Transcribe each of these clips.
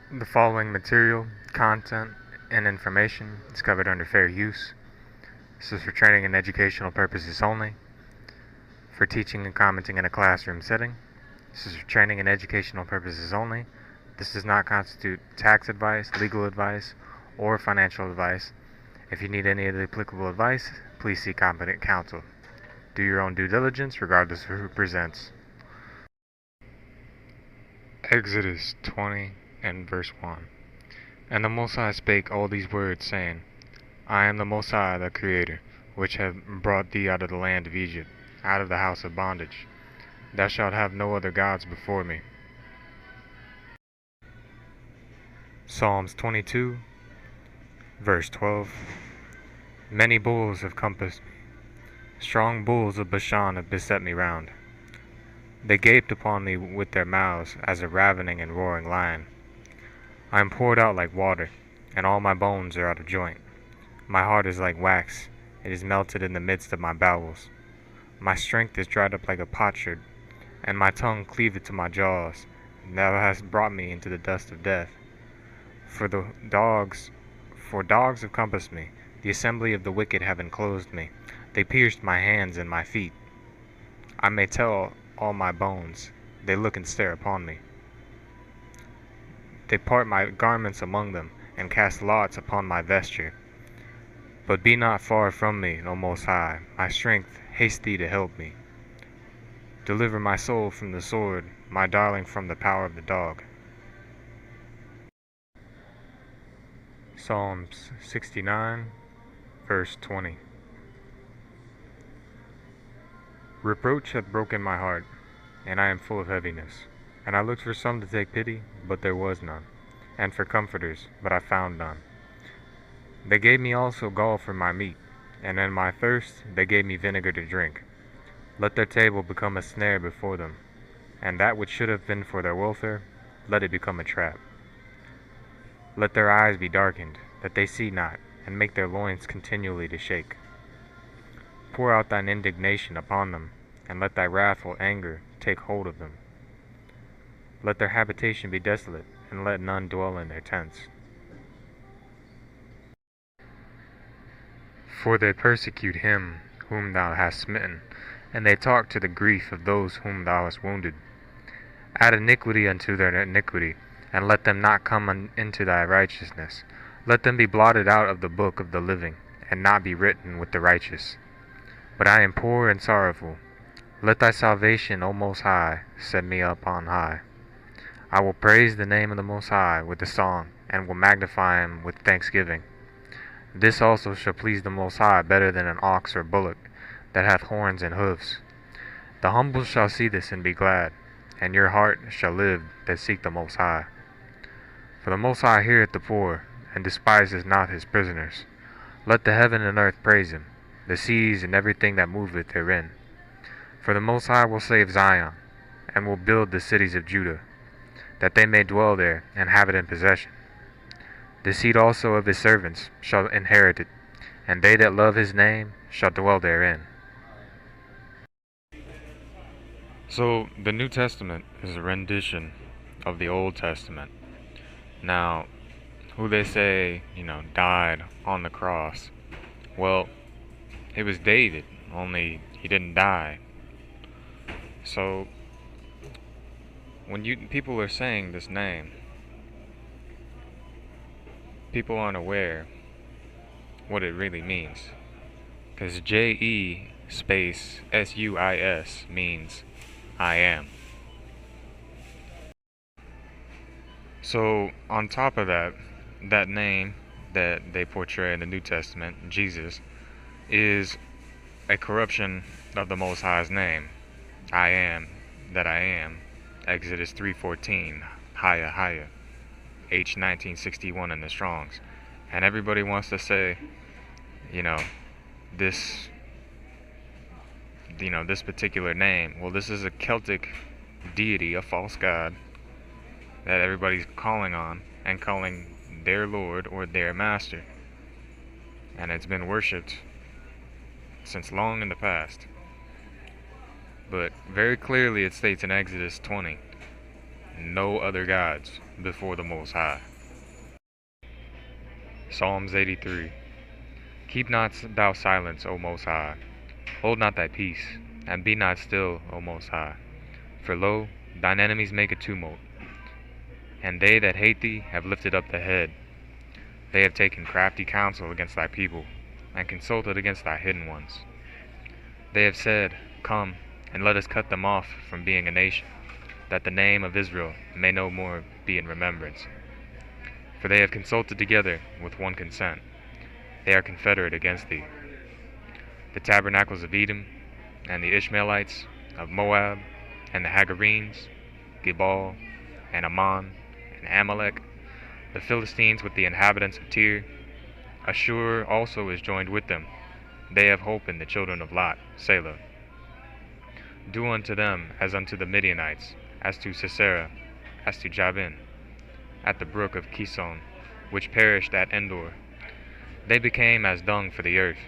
The following material, content, and information is covered under fair use. This is for training and educational purposes only. For teaching and commenting in a classroom setting. This is for training and educational purposes only. This does not constitute tax advice, legal advice, or financial advice. If you need any of the applicable advice, please seek competent counsel. Do your own due diligence regardless of who presents. Exodus 20 and verse 1. And the Most High spake all these words, saying, I am the Most High, the Creator, which have brought thee out of the land of Egypt, out of the house of bondage. Thou shalt have no other gods before me. Psalms 22, verse 12. Many bulls have compassed me. Strong bulls of Bashan have beset me round. They gaped upon me with their mouths as a ravening and roaring lion. I am poured out like water, and all my bones are out of joint. My heart is like wax, it is melted in the midst of my bowels. My strength is dried up like a potsherd, and my tongue cleaveth to my jaws. And thou hast brought me into the dust of death. For dogs have compassed me, the assembly of the wicked have enclosed me. They pierced my hands and my feet. I may tell all my bones, they look and stare upon me. They part my garments among them, and cast lots upon my vesture. But be not far from me, O Most High, my strength, haste thee to help me. Deliver my soul from the sword, my darling from the power of the dog. Psalms 69, verse 20. Reproach hath broken my heart, and I am full of heaviness. And I looked for some to take pity, but there was none, and for comforters, but I found none. They gave me also gall for my meat, and in my thirst they gave me vinegar to drink. Let their table become a snare before them, and that which should have been for their welfare, let it become a trap. Let their eyes be darkened, that they see not, and make their loins continually to shake. Pour out thine indignation upon them, and let thy wrathful anger take hold of them. Let their habitation be desolate, and let none dwell in their tents. For they persecute him whom thou hast smitten, and they talk to the grief of those whom thou hast wounded. Add iniquity unto their iniquity, and let them not come into thy righteousness. Let them be blotted out of the book of the living, and not be written with the righteous. But I am poor and sorrowful. Let thy salvation, O Most High, set me up on high. I will praise the name of the Most High with a song, and will magnify him with thanksgiving. This also shall please the Most High better than an ox or bullock, that hath horns and hoofs. The humble shall see this and be glad, and your heart shall live that seek the Most High. For the Most High heareth the poor, and despiseth not his prisoners. Let the heaven and earth praise him, the seas and everything that moveth therein. For the Most High will save Zion, and will build the cities of Judah, that they may dwell there and have it in possession. The seed also of his servants shall inherit it, and they that love his name shall dwell therein. So, the New Testament is a rendition of the Old Testament. Now, who they say, died on the cross. Well, it was David, only he didn't die. So, when people are saying this name, people aren't aware what it really means. Because J-E space S-U-I-S means I am. So, on top of that name that they portray in the New Testament, Jesus, is a corruption of the Most High's name. I am that I am. Exodus 3:14, Haya Haya, H 1961 in the Strongs. And everybody wants to say, this this particular name. Well, this is a Celtic deity, a false god that everybody's calling on and calling their Lord or their Master. And it's been worshipped since long in the past. But very clearly it states in Exodus 20 no other gods before the Most High. Psalms 83. Keep not thou silence, O Most High. Hold not thy peace, and be not still, O Most High. For lo, thine enemies make a tumult, and they that hate thee have lifted up the head. They have taken crafty counsel against thy people, and consulted against thy hidden ones. They have said, Come, and let us cut them off from being a nation, that the name of Israel may no more be in remembrance. For they have consulted together with one consent. They are confederate against thee. The tabernacles of Edom, and the Ishmaelites, of Moab, and the Hagarenes, Gebal, and Ammon, and Amalek, the Philistines with the inhabitants of Tyre. Ashur also is joined with them. They have hope in the children of Lot, Selah. Do unto them as unto the Midianites, as to Sisera, as to Jabin, at the brook of Kison, which perished at Endor. They became as dung for the earth.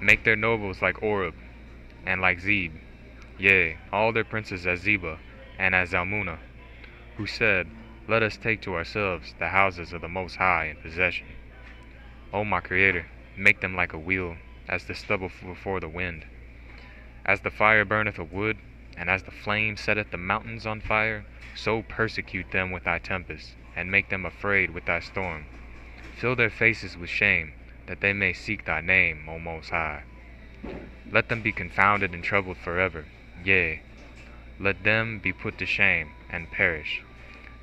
Make their nobles like Oreb, and like Zeb, yea, all their princes as Zebah, and as Zalmunna, who said, Let us take to ourselves the houses of the Most High in possession. O my Creator, make them like a wheel, as the stubble before the wind. As the fire burneth a wood, and as the flame setteth the mountains on fire, so persecute them with thy tempest, and make them afraid with thy storm. Fill their faces with shame, that they may seek thy name, O Most High. Let them be confounded and troubled forever, yea, let them be put to shame and perish,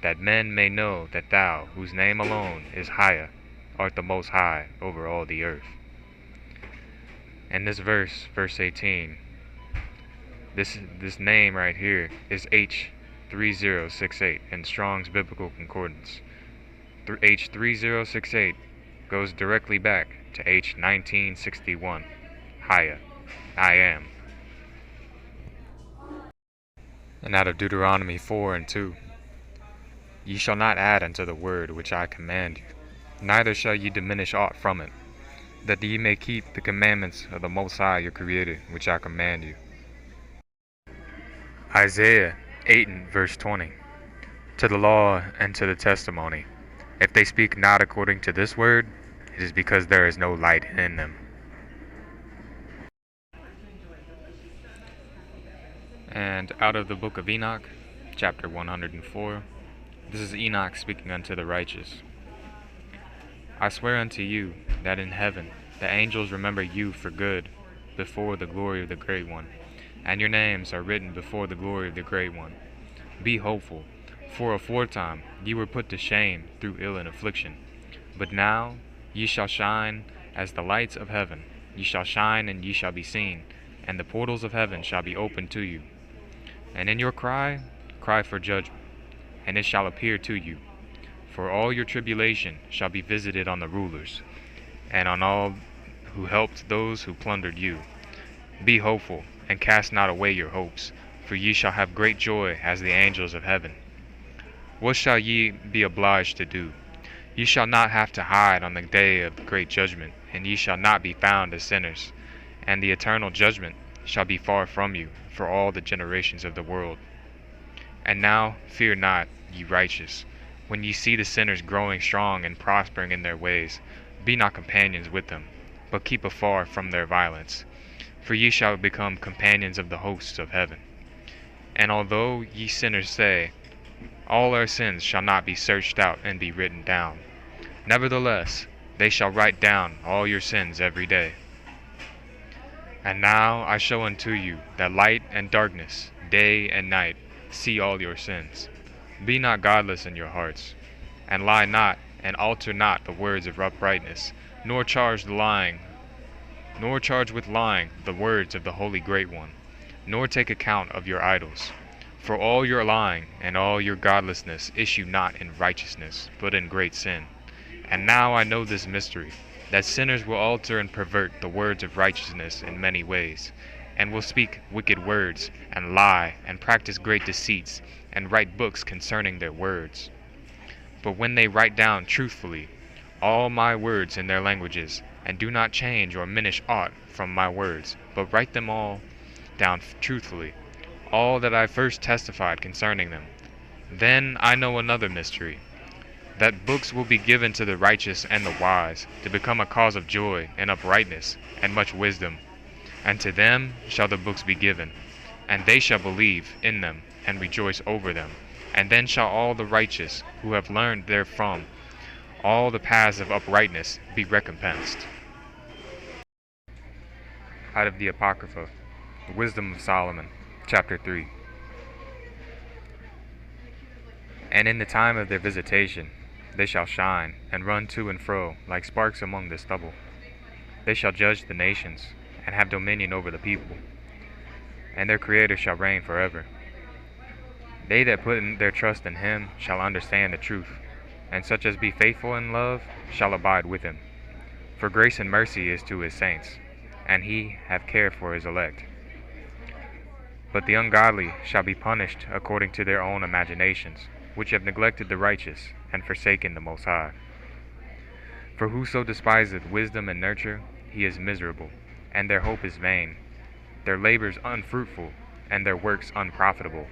that men may know that thou, whose name alone is Hiah, art the Most High over all the earth. And this verse, verse 18, this name right here is H3068 in Strong's Biblical Concordance. H3068 goes directly back to H1961, Hiah, I am. And out of Deuteronomy 4 and 2, Ye shall not add unto the word which I command you, neither shall ye diminish aught from it, that ye may keep the commandments of the Most High your Creator, which I command you. Isaiah 8 and verse 20. To the law and to the testimony, if they speak not according to this word, it is because there is no light in them. And out of the book of Enoch, chapter 104, this is Enoch speaking unto the righteous. I swear unto you that in heaven the angels remember you for good before the glory of the Great One, and your names are written before the glory of the Great One. Be hopeful, for aforetime ye were put to shame through ill and affliction. But now ye shall shine as the lights of heaven. Ye shall shine, and ye shall be seen, and the portals of heaven shall be opened to you. And in your cry, cry for judgment, and it shall appear to you. For all your tribulation shall be visited on the rulers, and on all who helped those who plundered you. Be hopeful, and cast not away your hopes, for ye shall have great joy as the angels of heaven. What shall ye be obliged to do? Ye shall not have to hide on the day of the great judgment, and ye shall not be found as sinners, and the eternal judgment shall be far from you for all the generations of the world. And now fear not, ye righteous, when ye see the sinners growing strong and prospering in their ways. Be not companions with them, but keep afar from their violence, for ye shall become companions of the hosts of heaven. And although ye sinners say, All our sins shall not be searched out and be written down, nevertheless they shall write down all your sins every day. And now I show unto you that light and darkness, day and night, see all your sins. Be not godless in your hearts, and lie not, and alter not the words of uprightness, nor charge with lying the words of the Holy Great One, nor take account of your idols. For all your lying and all your godlessness issue not in righteousness, but in great sin. And now I know this mystery, that sinners will alter and pervert the words of righteousness in many ways, and will speak wicked words, and lie, and practice great deceits, and write books concerning their words. But when they write down truthfully all my words in their languages, and do not change or diminish aught from my words, but write them all down truthfully, all that I first testified concerning them, Then I know another mystery, that books will be given to the righteous and the wise, to become a cause of joy and uprightness and much wisdom. And to them shall the books be given, and they shall believe in them and rejoice over them. And then shall all the righteous who have learned therefrom all the paths of uprightness be recompensed. Out of the Apocrypha, the Wisdom of Solomon, chapter 3. And in the time of their visitation they shall shine, and run to and fro like sparks among the stubble. They shall judge the nations, and have dominion over the people, and their Creator shall reign forever. They that put in their trust in him shall understand the truth, and such as be faithful in love shall abide with him. For grace and mercy is to his saints, and he hath care for his elect. But the ungodly shall be punished according to their own imaginations, which have neglected the righteous, and forsaken the Most High. For whoso despiseth wisdom and nurture, he is miserable, and their hope is vain. Their labors unfruitful, and their works unprofitable.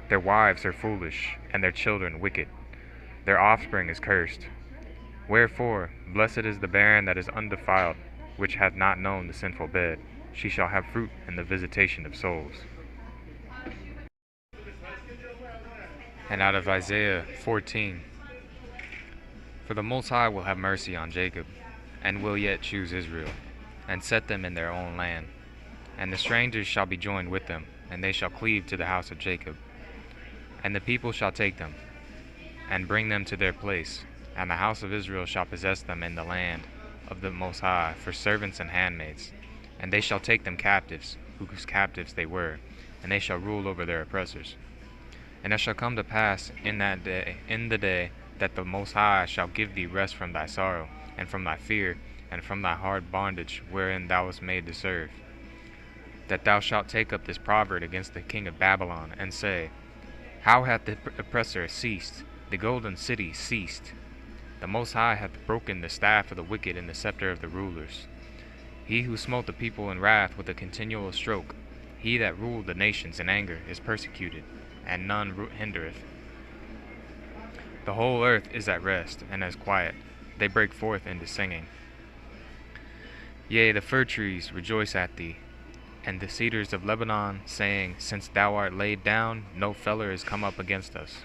Their wives are foolish, and their children wicked. Their offspring is cursed. Wherefore, blessed is the barren that is undefiled, which hath not known the sinful bed. She shall have fruit in the visitation of souls. And out of Isaiah 14. For the Most High will have mercy on Jacob, and will yet choose Israel, and set them in their own land. And the strangers shall be joined with them, and they shall cleave to the house of Jacob. And the people shall take them, and bring them to their place, and the house of Israel shall possess them in the land of the Most High for servants and handmaids. And they shall take them captives, whose captives they were, and they shall rule over their oppressors. And it shall come to pass in the day, that the Most High shall give thee rest from thy sorrow, and from thy fear, and from thy hard bondage wherein thou wast made to serve. That thou shalt take up this proverb against the king of Babylon, and say, How hath the oppressor ceased, the golden city ceased? The Most High hath broken the staff of the wicked and the scepter of the rulers. He who smote the people in wrath with a continual stroke, he that ruled the nations in anger, is persecuted, and none hindereth. The whole earth is at rest, and as quiet. They break forth into singing. Yea, the fir trees rejoice at thee, and the cedars of Lebanon, saying, Since thou art laid down, no feller is come up against us.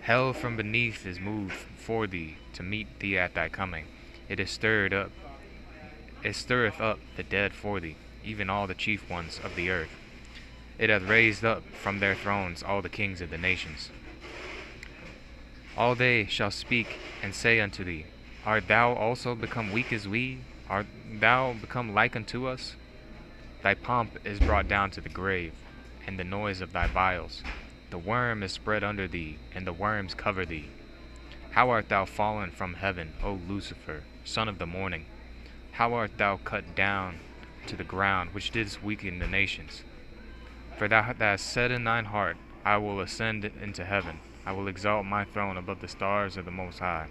Hell from beneath is moved for thee to meet thee at thy coming. It stirreth up the dead for thee, even all the chief ones of the earth. It hath raised up from their thrones all the kings of the nations. All they shall speak and say unto thee, Art thou also become weak as we? Art thou become like unto us? Thy pomp is brought down to the grave, and the noise of thy vials. The worm is spread under thee, and the worms cover thee. How art thou fallen from heaven, O Lucifer, son of the morning? How art thou cut down to the ground, which didst weaken the nations? For thou hast said in thine heart, I will ascend into heaven. I will exalt my throne above the stars of the Most High.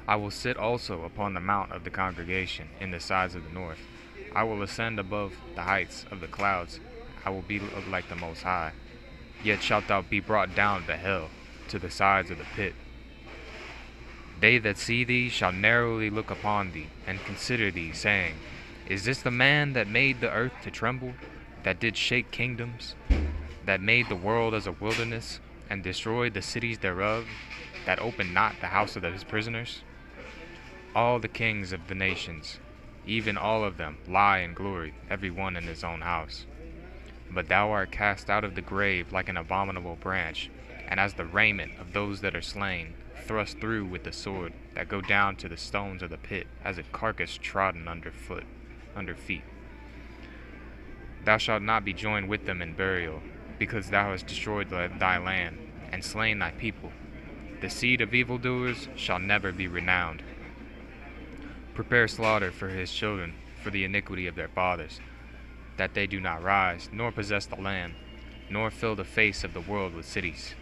I will sit also upon the mount of the congregation in the sides of the north. I will ascend above the heights of the clouds. I will be like the Most High. Yet shalt thou be brought down to hell, to the sides of the pit. They that see thee shall narrowly look upon thee, and consider thee, saying, Is this the man that made the earth to tremble, that did shake kingdoms, that made the world as a wilderness, and destroyed the cities thereof, that opened not the house of his prisoners? All the kings of the nations, even all of them, lie in glory, every one in his own house. But thou art cast out of the grave like an abominable branch, and as the raiment of those that are slain, thrust through with the sword, that go down to the stones of the pit, as a carcass trodden under feet. Thou shalt not be joined with them in burial, because thou hast destroyed thy land, and slain thy people. The seed of evildoers shall never be renowned. Prepare slaughter for his children, for the iniquity of their fathers, that they do not rise, nor possess the land, nor fill the face of the world with cities.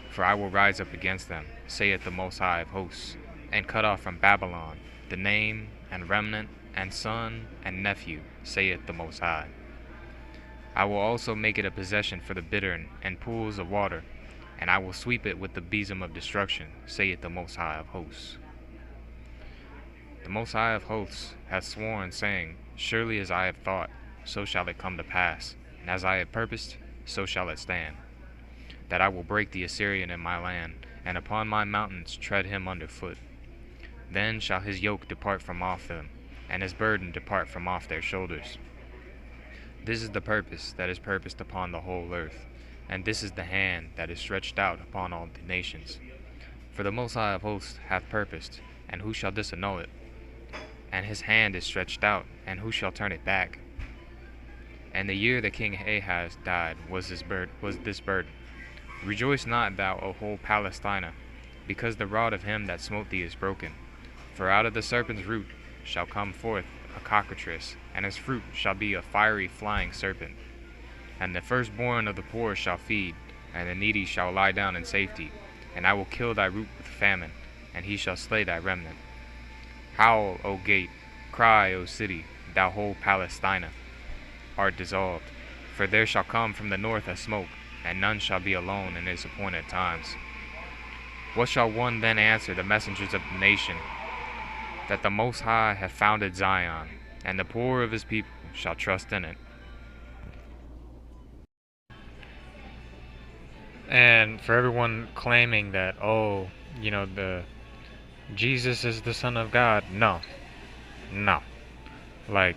For I will rise up against them, saith the Most High of hosts, and cut off from Babylon the name, and remnant, and son, and nephew, saith the Most High. I will also make it a possession for the bittern and pools of water, and I will sweep it with the besom of destruction, saith the Most High of Hosts. The Most High of Hosts hath sworn, saying, Surely as I have thought, so shall it come to pass, and as I have purposed, so shall it stand, that I will break the Assyrian in my land, and upon my mountains tread him under foot. Then shall his yoke depart from off them, and his burden depart from off their shoulders. This is the purpose that is purposed upon the whole earth, and this is the hand that is stretched out upon all the nations. For the Most High of Hosts hath purposed, and who shall disannul it? And his hand is stretched out, and who shall turn it back? And the year that King Ahaz died was this burden. Rejoice not thou, O whole Palestina, because the rod of him that smote thee is broken. For out of the serpent's root shall come forth a cockatrice, and his fruit shall be a fiery flying serpent. And the firstborn of the poor shall feed, and the needy shall lie down in safety. And I will kill thy root with famine, and he shall slay thy remnant. Howl, O gate, cry, O city, thou whole Palestina, art dissolved. For there shall come from the north a smoke, and none shall be alone in his appointed times. What shall one then answer the messengers of the nation? That the Most High hath founded Zion, and the poor of his people shall trust in it. And for everyone claiming that, the Jesus is the Son of God, no. Like,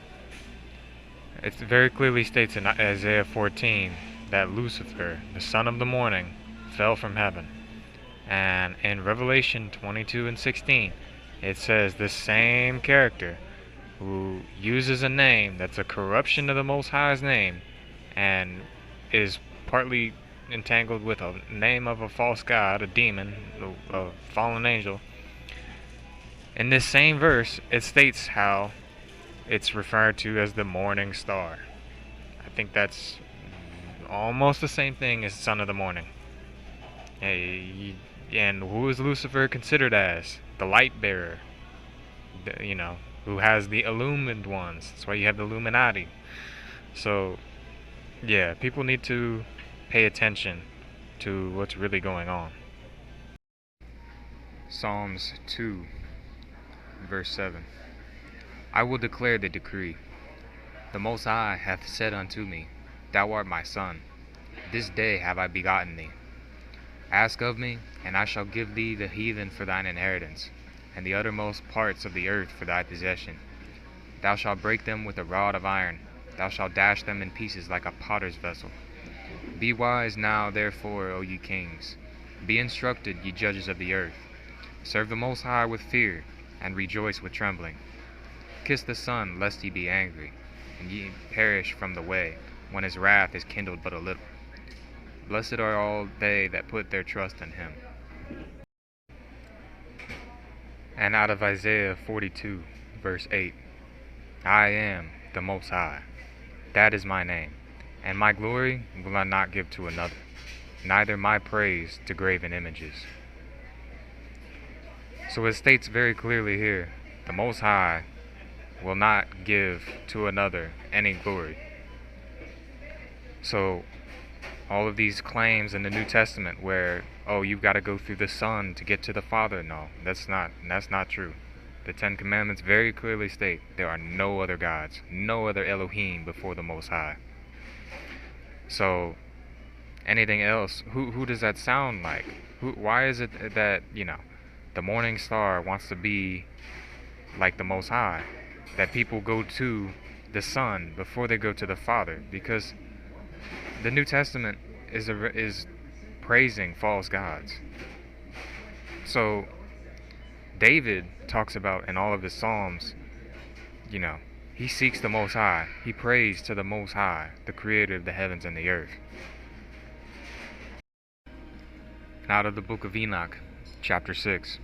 it very clearly states in Isaiah 14 that Lucifer, the son of the morning, fell from heaven. And in Revelation 22 and 16, it says the same character who uses a name that's a corruption of the Most High's name and is partly entangled with a name of a false god, a demon, a fallen angel. In this same verse, it states how it's referred to as the morning star. I think that's almost the same thing as son of the morning. And who is Lucifer considered as? The light bearer. Who has the illumined ones. That's why you have the Illuminati. So, yeah, people need to pay attention to what's really going on. Psalms 2, verse 7. I will declare the decree. The Most High hath said unto me, Thou art my son. This day have I begotten thee. Ask of me, and I shall give thee the heathen for thine inheritance, and the uttermost parts of the earth for thy possession. Thou shalt break them with a rod of iron. Thou shalt dash them in pieces like a potter's vessel. Be wise now, therefore, O ye kings. Be instructed, ye judges of the earth. Serve the Most High with fear, and rejoice with trembling. Kiss the Son, lest he be angry, and ye perish from the way, when his wrath is kindled but a little. Blessed are all they that put their trust in him. And out of Isaiah 42, verse 8, I am the Most High. That is my name, and my glory will I not give to another, neither my praise to graven images. So it states very clearly here, the Most High will not give to another any glory. So all of these claims in the New Testament where, you've got to go through the Son to get to the Father, no, that's not true. The Ten Commandments very clearly state there are no other gods, no other Elohim before the Most High. So anything else, who does that sound like? Why is it that, the morning star wants to be like the Most High? That people go to the Son before they go to the Father? Because the New Testament is praising false gods. So David talks about in all of his Psalms, he seeks the Most High. He prays to the Most High, the creator of the heavens and the earth. Out of the book of Enoch, chapter 6.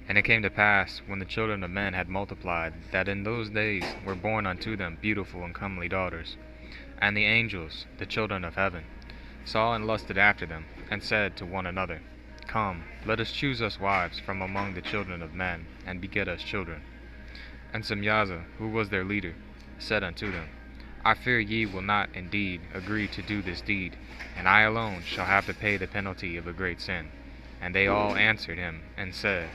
And it came to pass, when the children of men had multiplied, that in those days were born unto them beautiful and comely daughters. And the angels, the children of heaven, saw and lusted after them, and said to one another, Come, let us choose us wives from among the children of men, and beget us children. And Semyaza, who was their leader, said unto them, I fear ye will not indeed agree to do this deed, and I alone shall have to pay the penalty of a great sin. And they all answered him, and said,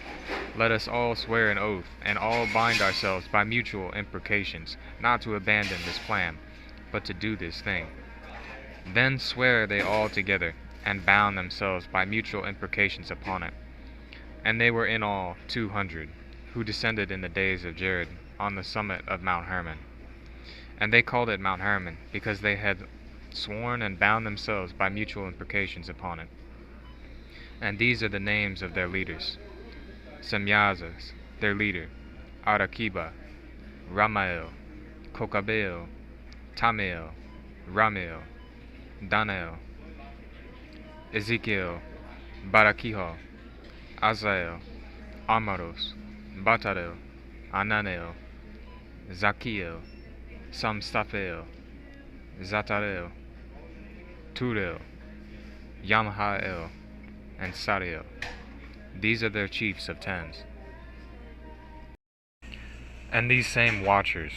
Let us all swear an oath, and all bind ourselves by mutual imprecations, not to abandon this plan, but to do this thing. Then swear they all together, and bound themselves by mutual imprecations upon it. And they were in all 200, who descended in the days of Jared on the summit of Mount Hermon. And they called it Mount Hermon, because they had sworn and bound themselves by mutual imprecations upon it. And these are the names of their leaders: Semyazas, their leader; Arakiba, Ramael, Kokabel, Tamael, Ramael, Danael, Ezekiel, Barakiho, Azael, Amaros, Batarel, Ananel, Zakiel, Samstapel, Zatarel, Turel, Yamhael, and Sariel. These are their chiefs of tens. And these same watchers,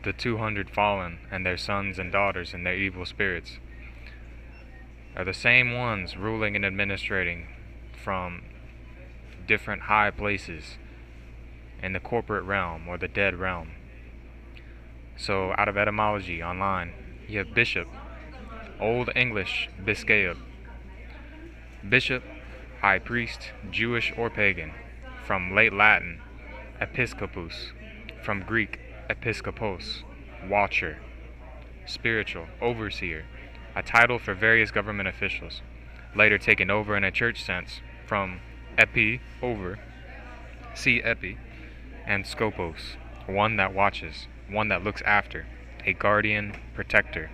the 200 fallen, and their sons and daughters and their evil spirits, are the same ones ruling and administrating from different high places in the corporate realm or the dead realm. So out of etymology online, you have bishop, Old English biscaeob. Bishop, high priest, Jewish or pagan. From late Latin, episcopus. From Greek, episkopos, watcher. Spiritual, overseer, a title for various government officials, later taken over in a church sense from epi, over, see epi, and skopos, one that watches, one that looks after, a guardian, protector,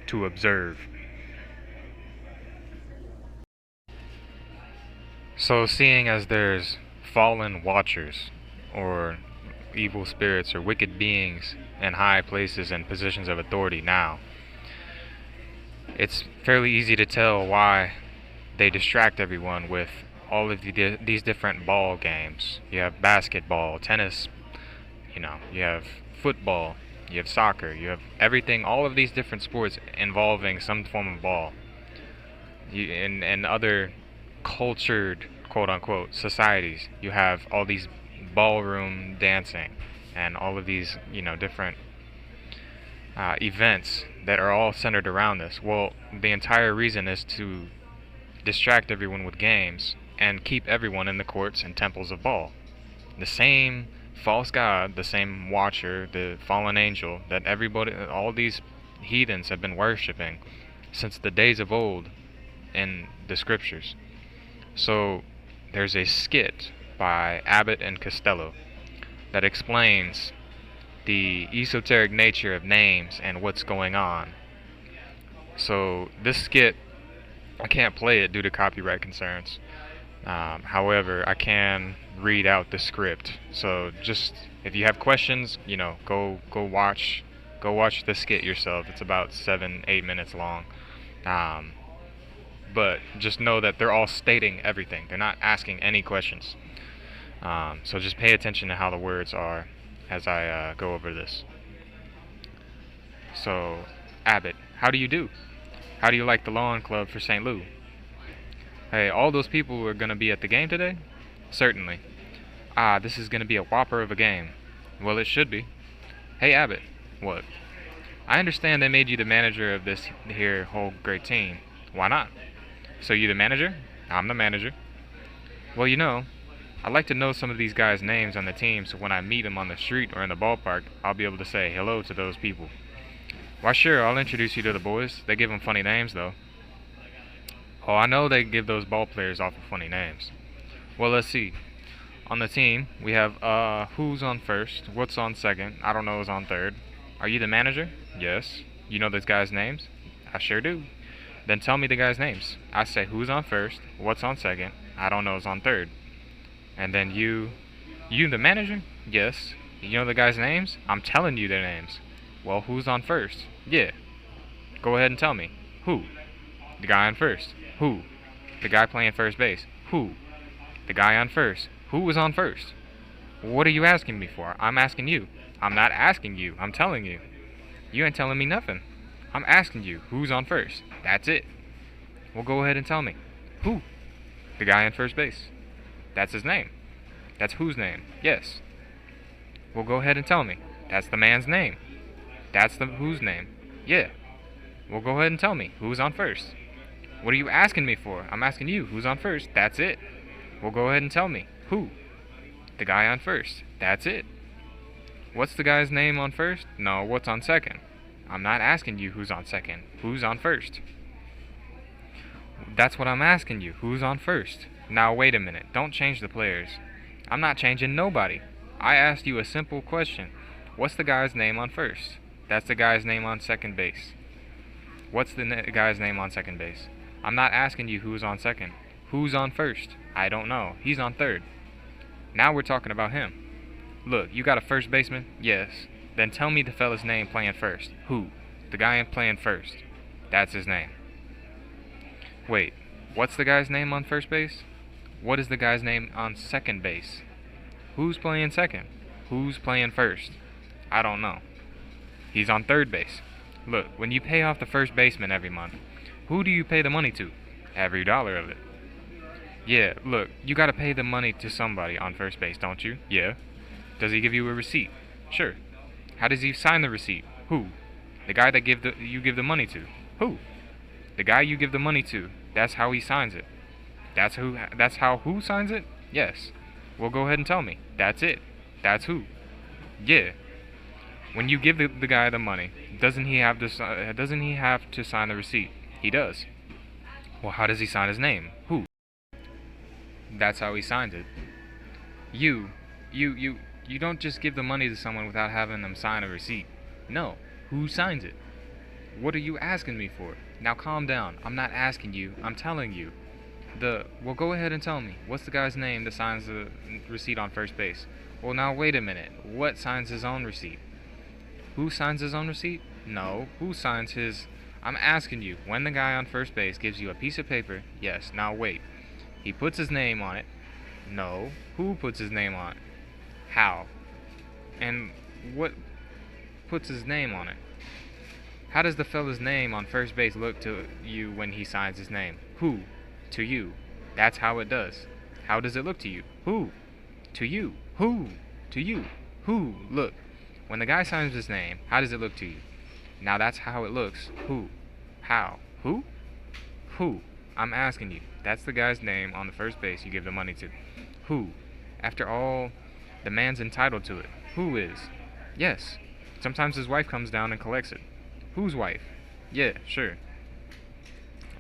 to observe. So seeing as there's fallen watchers, or evil spirits or wicked beings in high places and positions of authority now, it's fairly easy to tell why they distract everyone with all of these different ball games. You have basketball, tennis, you have football, you have soccer, you have everything, all of these different sports involving some form of ball. In other cultured, quote-unquote, societies, you have all these ballroom dancing and all of these, different events that are all centered around this. Well, the entire reason is to distract everyone with games and keep everyone in the courts and temples of Baal. The same false god, the same watcher, the fallen angel that all these heathens have been worshipping since the days of old in the scriptures. So there's a skit by Abbott and Costello that explains the esoteric nature of names and what's going on. So this skit, I can't play it due to copyright concerns. However, I can read out the script. So just if you have questions, go watch the skit yourself. It's about 7-8 minutes long. But just know that they're all stating everything. They're not asking any questions. So just pay attention to how the words are as I go over this. So, Abbott, how do you do? How do you like the lawn club for St. Louis? Hey, all those people are going to be at the game today? Certainly. This is going to be a whopper of a game. Well, it should be. Hey, Abbott. What? I understand they made you the manager of this here whole great team. Why not? So you the manager? I'm the manager. Well, I'd like to know some of these guys' names on the team so when I meet them on the street or in the ballpark, I'll be able to say hello to those people. Why, sure, I'll introduce you to the boys. They give them funny names, though. Oh, I know they give those ball players awful funny names. Well, let's see. On the team, we have, who's on first? What's on second? I don't know who's on third. Are you the manager? Yes. You know those guys' names? I sure do. Then tell me the guys' names. I say who's on first, what's on second, I don't know who's on third. And then you the manager? Yes. You know the guys' names? I'm telling you their names. Well, who's on first? Yeah. Go ahead and tell me. Who? The guy on first. Who? The guy playing first base. Who? The guy on first. Who was on first? What are you asking me for? I'm asking you. I'm not asking you. I'm telling you. You ain't telling me nothing. I'm asking you, who's on first? That's it. Well, go ahead and tell me. Who? The guy on first base. That's his name. That's whose name? Yes. Well, go ahead and tell me. That's the man's name. That's the whose name? Yeah. Well, go ahead and tell me. Who's on first? What are you asking me for? I'm asking you. Who's on first? That's it. Well, go ahead and tell me. Who? The guy on first. That's it. What's the guy's name on first? No, what's on second? I'm not asking you who's on second. Who's on first? That's what I'm asking you. Who's on first? Now, wait a minute. Don't change the players. I'm not changing nobody. I asked you a simple question. What's the guy's name on first? That's the guy's name on second base. What's the guy's name on second base? I'm not asking you who's on second. Who's on first? I don't know. He's on third. Now we're talking about him. Look, you got a first baseman? Yes. Then tell me the fella's name playing first. Who? The guy playing first. That's his name. Wait, what's the guy's name on first base? What is the guy's name on second base? Who's playing second? Who's playing first? I don't know. He's on third base. Look, when you pay off the first baseman every month, who do you pay the money to? Every dollar of it. Yeah, look, you gotta pay the money to somebody on first base, don't you? Yeah. Does he give you a receipt? Sure. How does he sign the receipt? Who? The guy that you give the money to. Who? The guy you give the money to. That's how he signs it. That's how who signs it? Yes. Well, go ahead and tell me. That's it. That's who. Yeah. When you give the guy the money, doesn't he have to sign the receipt? He does. Well, how does he sign his name? Who? That's how he signs it. You don't just give the money to someone without having them sign a receipt. No. Who signs it? What are you asking me for? Now calm down. I'm not asking you. I'm telling you. Well, go ahead and tell me. What's the guy's name that signs the receipt on first base? Well, now wait a minute. What signs his own receipt? Who signs his own receipt? No. Who signs his... I'm asking you. When the guy on first base gives you a piece of paper... Yes. Now wait. He puts his name on it. No. Who puts his name on it? How? And what puts his name on it? How does the fella's name on first base look to you when he signs his name? Who? To you. That's how it does. How does it look to you? Who? To you. Who? To you. Who? Look. When the guy signs his name, how does it look to you? Now that's how it looks. Who? How? Who? Who? I'm asking you. That's the guy's name on the first base you give the money to. Who? After all, the man's entitled to it. Who is? Yes. Sometimes his wife comes down and collects it. Whose wife? Yeah, sure.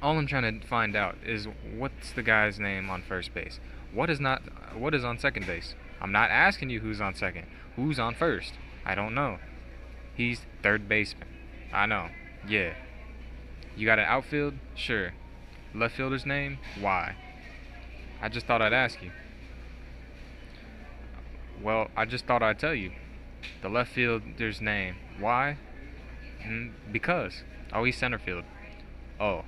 All I'm trying to find out is what's the guy's name on first base? What is on second base? I'm not asking you who's on second. Who's on first? I don't know. He's third baseman. I know. Yeah. You got an outfield? Sure. Left fielder's name? Why? I just thought I'd ask you. Well, I just thought I'd tell you. The left fielder's name. Why? Because. Oh, he's center field. Oh.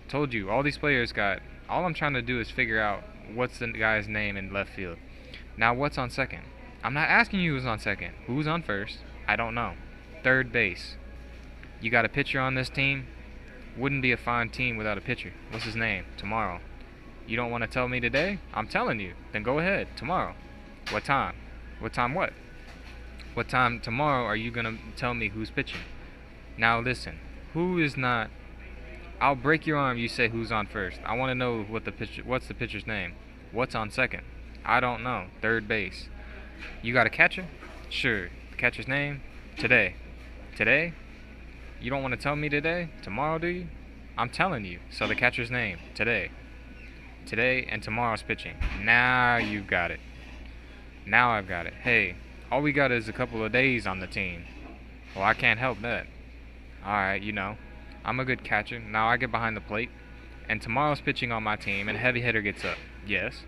Told you, all these players got... All I'm trying to do is figure out what's the guy's name in left field. Now, what's on second? I'm not asking you who's on second. Who's on first? I don't know. Third base. You got a pitcher on this team? Wouldn't be a fine team without a pitcher. What's his name? Tomorrow. You don't want to tell me today? I'm telling you. Then go ahead. Tomorrow. What time? What time what? What time tomorrow are you going to tell me who's pitching? Now listen. Who is not... I'll break your arm, you say who's on first. I want to know what's the pitcher's name. What's on second? I don't know. Third base. You got a catcher? Sure. The catcher's name? Today. Today? You don't want to tell me today? Tomorrow, do you? I'm telling you. So the catcher's name. Today. Today and tomorrow's pitching. Now you've got it. Now I've got it. Hey, all we got is a couple of days on the team. Well, I can't help that. Alright, I'm a good catcher. Now I get behind the plate. And tomorrow's pitching on my team, and a heavy hitter gets up. Yes.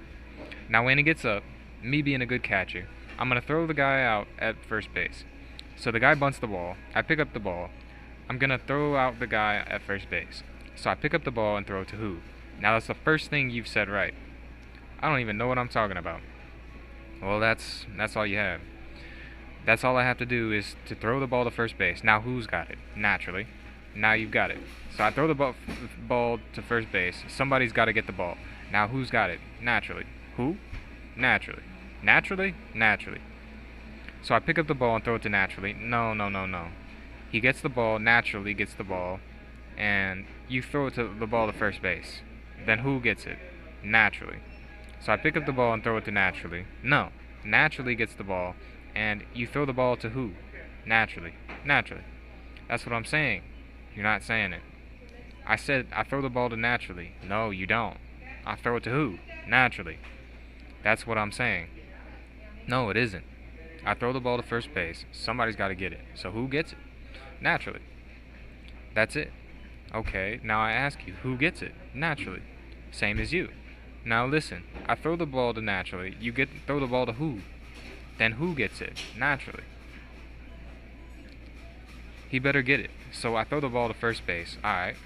Now when he gets up, me being a good catcher, I'm going to throw the guy out at first base. So the guy bunts the ball. I pick up the ball. I'm going to throw out the guy at first base. So I pick up the ball and throw it to who? Now that's the first thing you've said right. I don't even know what I'm talking about. Well, that's all you have. That's all I have to do is to throw the ball to first base. Now who's got it? Naturally. Now you've got it. So I throw the ball to first base. Somebody's got to get the ball. Now who's got it? Naturally. Who? Naturally. Naturally? Naturally. So I pick up the ball and throw it to naturally. No, no, no, no. He gets the ball, naturally gets the ball, and you throw it to the ball to first base. Then who gets it? Naturally. So I pick up the ball and throw it to naturally. No. Naturally gets the ball, and you throw the ball to who? Naturally. Naturally. That's what I'm saying. You're not saying it. I said I throw the ball to naturally. No, you don't. I throw it to who? Naturally. That's what I'm saying. No, it isn't. I throw the ball to first base. Somebody's got to get it. So who gets it? Naturally. That's it. Okay, now I ask you, who gets it? Naturally. Same as you. Now listen, I throw the ball to naturally. You throw the ball to who? Then who gets it? Naturally. He better get it. So I throw the ball to first base. Alright.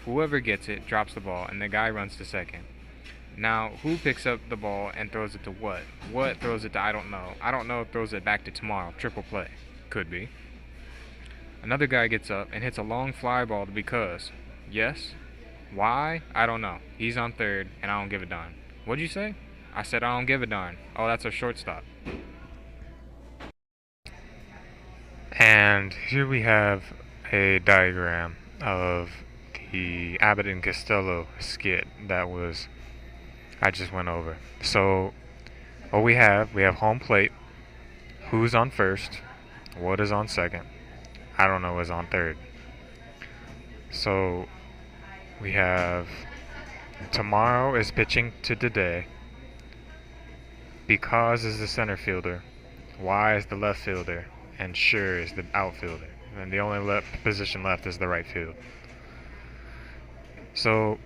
Whoever gets it drops the ball, and the guy runs to second. Now, who picks up the ball and throws it to what? What throws it to I don't know. I don't know if throws it back to tomorrow. Triple play. Could be. Another guy gets up and hits a long fly ball to because. Yes? Why? I don't know. He's on third, and I don't give a darn. What'd you say? I said I don't give a darn. Oh, that's a shortstop. And here we have a diagram of the Abbott and Costello skit that I just went over. So what we have home plate, who's on first, what is on second, I don't know is on third. So we have tomorrow is pitching to today. Because is the center fielder, why is the left fielder, and sure is the outfielder. And the only position left is the right field. So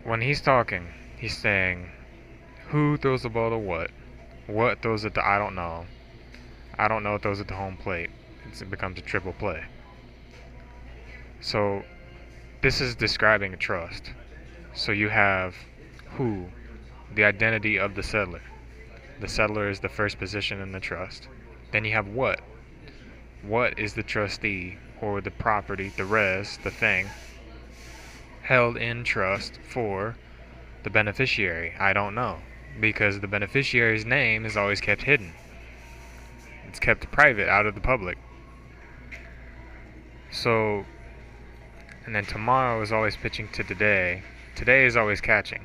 when he's talking, he's saying who throws the ball to what throws it to I don't know throws it to home plate. It becomes a triple play. So this is describing a trust. So you have who, the identity of the settler. The settler is the first position in the trust. Then you have what. What is the trustee, or the property, the res, the thing, held in trust for the beneficiary? I don't know, because the beneficiary's name is always kept hidden. It's kept private, out of the public. So, and then tomorrow is always pitching to today. Today is always catching.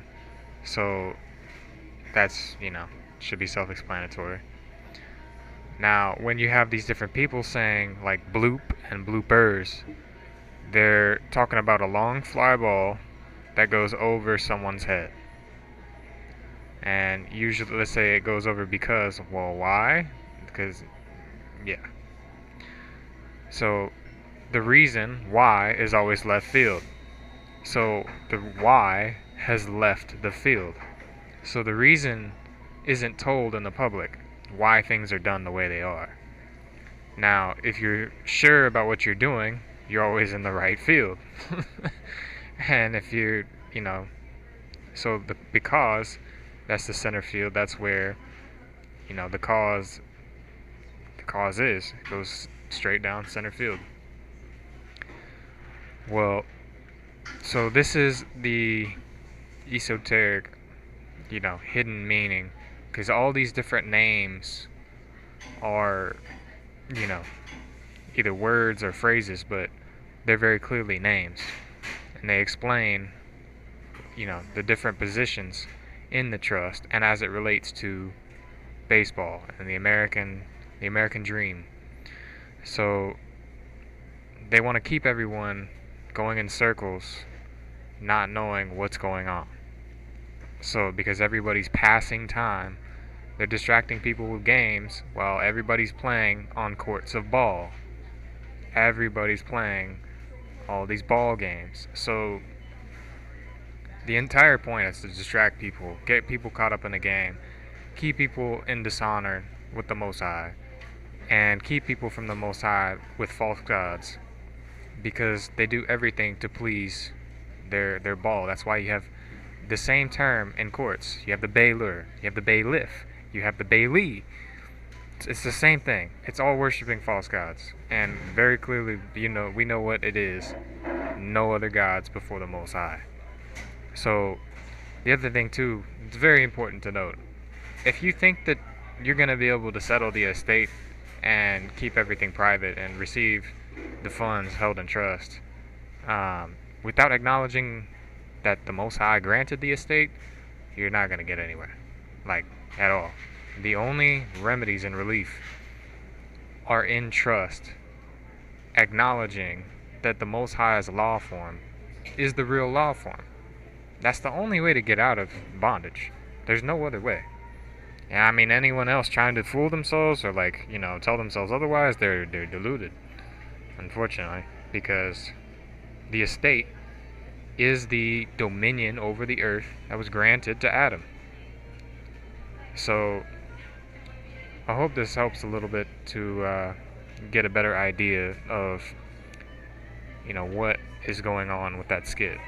So, that's, should be self-explanatory. Now, when you have these different people saying, like, bloop and bloopers, they're talking about a long fly ball that goes over someone's head. And usually, let's say it goes over because, well, why? Because, yeah. So, the reason why is always left field. So, the why has left the field. So, the reason isn't told in the public why things are done the way they are. Now, if you're sure about what you're doing, you're always in the right field. And if you're, so because that's the center field, that's where, the cause is. It goes straight down center field. Well, so this is the esoteric, hidden meaning, because all these different names are, either words or phrases, but they're very clearly names, and they explain, the different positions in the trust, and as it relates to baseball and the American dream. So they want to keep everyone going in circles, not knowing what's going on. So because everybody's passing time, they're distracting people with games while everybody's playing on courts of ball. Everybody's playing all these ball games. So the entire point is to distract people, get people caught up in the game, keep people in dishonor with the Most High, and keep people from the Most High with false gods, because they do everything to please their ball. That's why you have the same term in courts. You have the bailor, you have the bailiff, you have the bailee. it's the same thing. It's all worshiping false gods, and very clearly, we know what it is. No other gods before the Most High. So, the other thing too, it's very important to note. If you think that you're gonna be able to settle the estate and keep everything private and receive the funds held in trust, without acknowledging that the Most High granted the estate, you're not gonna get anywhere, like at all. The only remedies and relief are in trust, acknowledging that the Most High's law form is the real law form. That's the only way to get out of bondage. There's no other way. And I mean, anyone else trying to fool themselves or tell themselves otherwise, they're deluded, unfortunately, because the estate is the dominion over the earth that was granted to Adam. So I hope this helps a little bit to get a better idea of what is going on with that skit.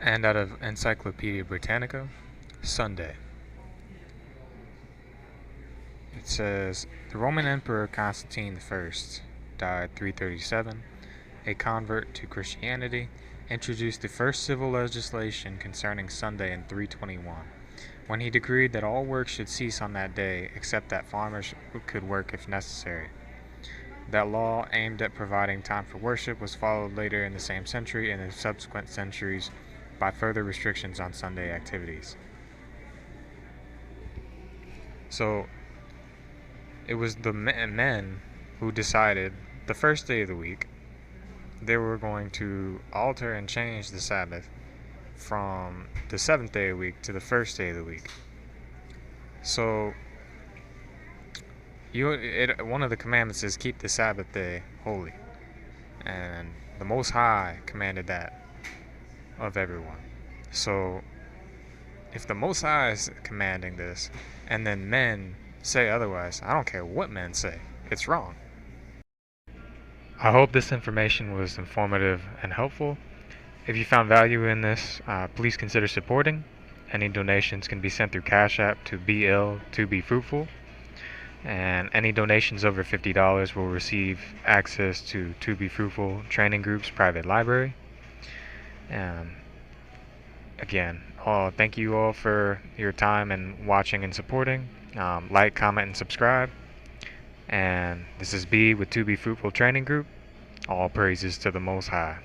And out of Encyclopedia Britannica, Sunday. It says, the Roman Emperor Constantine I died 337, a convert to Christianity, introduced the first civil legislation concerning Sunday in 321, when he decreed that all work should cease on that day except that farmers could work if necessary. That law, aimed at providing time for worship, was followed later in the same century and in subsequent centuries by further restrictions on Sunday activities. So, it was the men who decided the first day of the week they were going to alter and change the Sabbath from the seventh day of the week to the first day of the week. So, one of the commandments is keep the Sabbath day holy. And the Most High commanded that of everyone. So, if the Most High is commanding this, and then men say otherwise, I don't care what men say, it's wrong. I hope this information was informative and helpful. If you found value in this, please consider supporting. Any donations can be sent through Cashapp to BL2BFruitful. And any donations over $50 will receive access to Be Fruitful Training Group's private library. Again, thank you all for your time and watching and supporting. Like, comment, and subscribe. And this is B with Be Fruitful Training Group. All praises to the Most High.